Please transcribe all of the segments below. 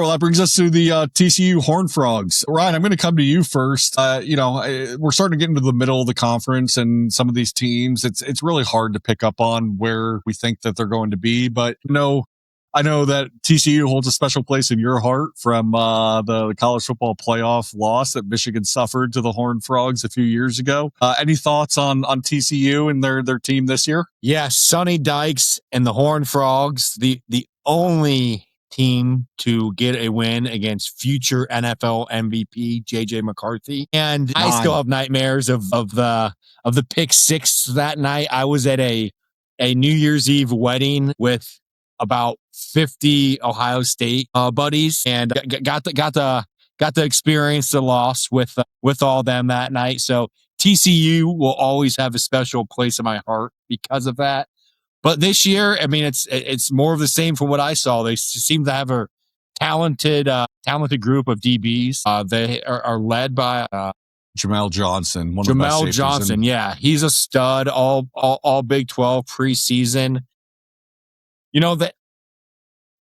Well, that brings us to the TCU Horned Frogs. Ryan, I'm going to come to you first. We're starting to get into the middle of the conference, and some of these teams, it's really hard to pick up on where we think that they're going to be. But I know that TCU holds a special place in your heart from the college football playoff loss that Michigan suffered to the Horned Frogs a few years ago. Any thoughts on TCU and their team this year? Yeah, Sonny Dykes and the Horned Frogs, the only team to get a win against future NFL MVP JJ McCarthy. And I still have nightmares of the pick six that night. I was at a New Year's Eve wedding with about 50 Ohio State buddies, and got to experience the loss with all them that night. So TCU will always have a special place in my heart because of that. But this year, I mean, it's more of the same from what I saw. They seem to have a talented group of DBs. They are led by Jamel Johnson. Jamel Johnson, yeah, he's a stud. All Big 12 preseason. That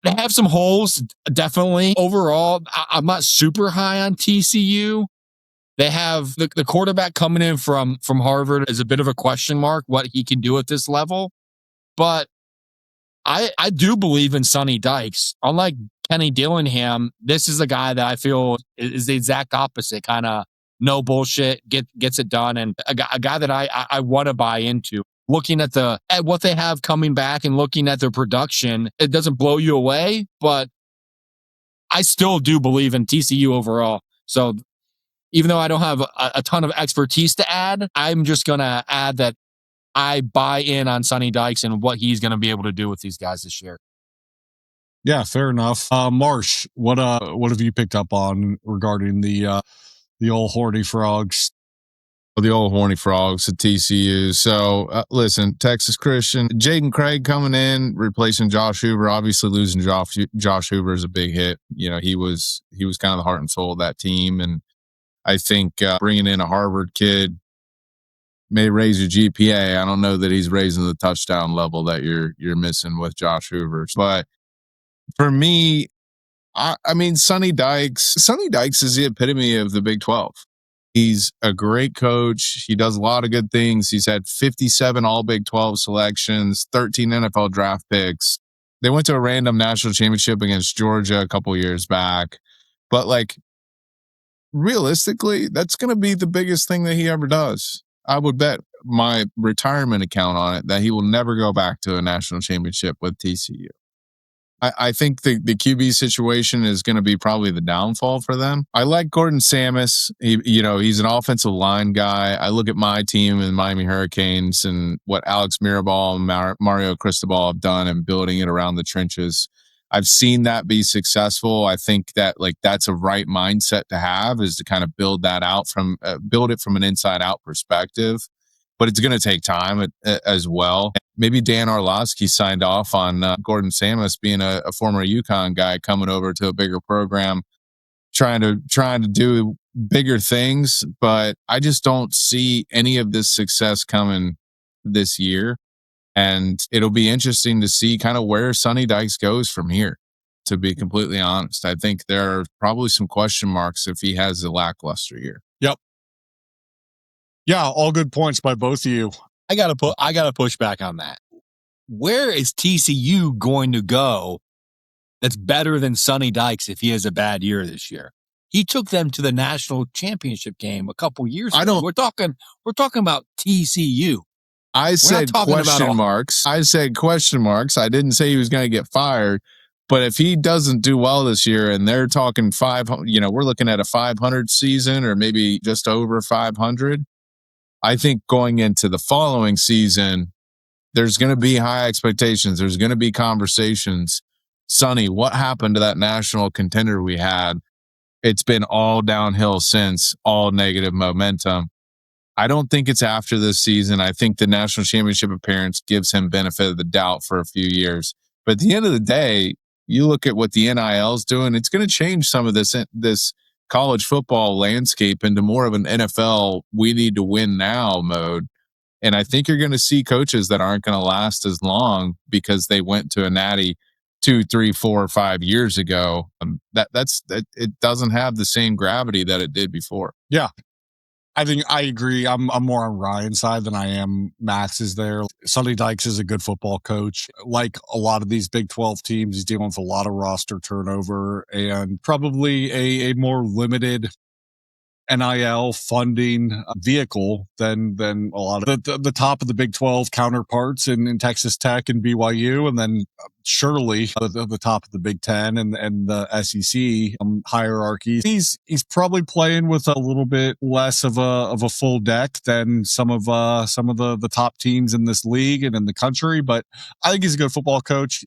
they have some holes, definitely. Overall, I'm not super high on TCU. They have the quarterback coming in from Harvard is a bit of a question mark what he can do at this level. But I do believe in Sonny Dykes. Unlike Kenny Dillingham, this is a guy that I feel is the exact opposite, kind of no bullshit, gets it done, and a guy that I want to buy into. Looking at what they have coming back and looking at their production, it doesn't blow you away, but I still do believe in TCU overall. So even though I don't have a ton of expertise to add, I'm just going to add that I buy in on Sonny Dykes and what he's going to be able to do with these guys this year. Yeah, fair enough. Marsh, what have you picked up on regarding the old horny frogs? The old horny frogs at TCU. So listen, Texas Christian, Jaden Craig coming in, replacing Josh Hoover. Obviously, losing Josh Hoover is a big hit. He was kind of the heart and soul of that team, and I think bringing in a Harvard kid may raise your GPA. I don't know that he's raising the touchdown level that you're missing with Josh Hoover. But for me, I mean, Sonny Dykes is the epitome of the Big 12. He's a great coach. He does a lot of good things. He's had 57 all Big 12 selections, 13 NFL draft picks. They went to a random national championship against Georgia a couple years back. But realistically, that's going to be the biggest thing that he ever does. I would bet my retirement account on it that he will never go back to a national championship with TCU. I think the QB situation is going to be probably the downfall for them. I like Gordon Samus. He's an offensive line guy. I look at my team in Miami Hurricanes and what Alex Mirabal and Mario Cristobal have done and building it around the trenches. I've seen that be successful. I think that that's a right mindset to have, is to kind of build that out build it from an inside out perspective. But it's going to take time as well. Maybe Dan Orlovsky signed off on Gordon Samus being a former UConn guy coming over to a bigger program, trying to do bigger things. But I just don't see any of this success coming this year. And it'll be interesting to see kind of where Sonny Dykes goes from here, to be completely honest. I think there are probably some question marks if he has a lackluster year. Yep. Yeah, all good points by both of you. I gotta push back on that. Where is TCU going to go that's better than Sonny Dykes if he has a bad year this year? He took them to the national championship game a couple years ago. We're talking about TCU. I said question marks. I said question marks. I didn't say he was going to get fired. But if he doesn't do well this year, and they're talking 500, we're looking at a 500 season or maybe just over 500. I think going into the following season, there's going to be high expectations. There's going to be conversations. Sonny, what happened to that national contender we had? It's been all downhill since, all negative momentum. I don't think it's after this season. I think the national championship appearance gives him benefit of the doubt for a few years. But at the end of the day, you look at what the NIL is doing, it's going to change some of this college football landscape into more of an NFL we need to win now mode. And I think you're going to see coaches that aren't going to last as long because they went to a natty 2, 3, 4, 5 years ago. It doesn't have the same gravity that it did before. Yeah. I think I agree. I'm more on Ryan's side than I am Max's there. Sonny Dykes is a good football coach. Like a lot of these Big 12 teams, he's dealing with a lot of roster turnover and probably a more limited NIL funding vehicle than a lot of the top of the Big 12 counterparts in Texas Tech and BYU, and then surely the top of the Big 10 and the SEC hierarchy. He's probably playing with a little bit less of a full deck than some of the top teams in this league and in the country, but I think he's a good football coach.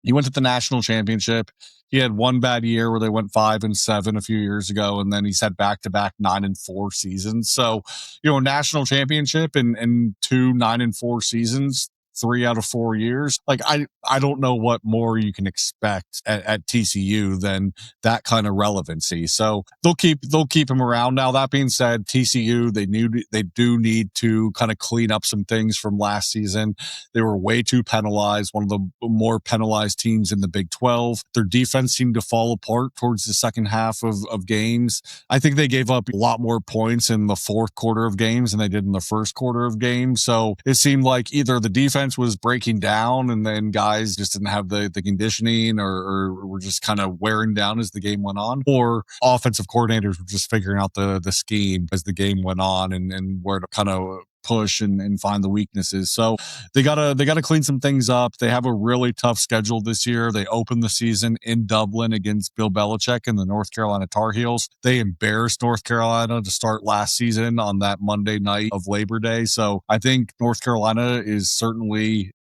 He went to the national championship. He had one bad year where they went 5-7 a few years ago, and then he's had back-to-back 9-4 seasons. So, national championship and 2 9-4 seasons, 3 out of 4 years. Like I don't know what more you can expect at TCU than that kind of relevancy. So they'll keep him around. Now that being said, TCU they do need to kind of clean up some things from last season. They were way too penalized, one of the more penalized teams in the Big 12. Their defense seemed to fall apart towards the second half of games. I think they gave up a lot more points in the fourth quarter of games than they did in the first quarter of games. So it seemed like either the defense was breaking down and then guys just didn't have the conditioning or were just kind of wearing down as the game went on, or offensive coordinators were just figuring out the scheme as the game went on and where to kind of push and find the weaknesses. So they gotta clean some things up. They have a really tough schedule this year. They open the season in Dublin against Bill Belichick and the North Carolina Tar Heels. They embarrassed North Carolina to start last season on that Monday night of Labor Day. So I think North Carolina is certainly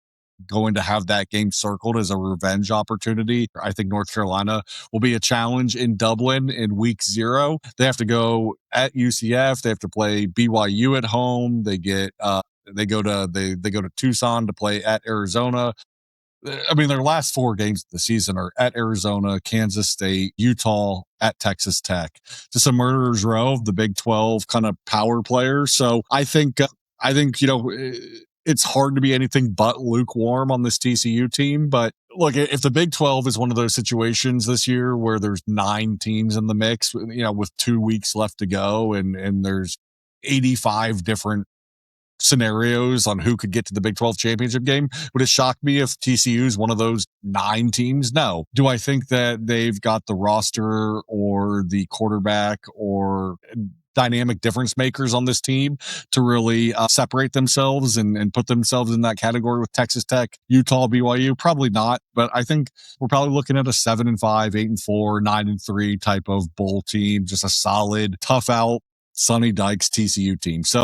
going to have that game circled as a revenge opportunity. I think North Carolina will be a challenge in Dublin in week 0. They have to go at UCF. They have to play BYU at home. They go to Tucson to play at Arizona. I mean, their last 4 games of the season are at Arizona, Kansas State, Utah, at Texas Tech. Just a murderer's row of the Big 12 kind of power players. So I think it's hard to be anything but lukewarm on this TCU team. But look, if the Big 12 is one of those situations this year where there's 9 teams in the mix, with 2 weeks left to go and there's 85 different scenarios on who could get to the Big 12 championship game, would it shock me if TCU is one of those 9 teams? No. Do I think that they've got the roster or the quarterback or dynamic difference makers on this team to really separate themselves and put themselves in that category with Texas Tech, Utah, BYU? Probably not, but I think we're probably looking at a 7-5, 8-4, 9-3 type of bowl team, just a solid, tough out, Sonny Dykes TCU team. So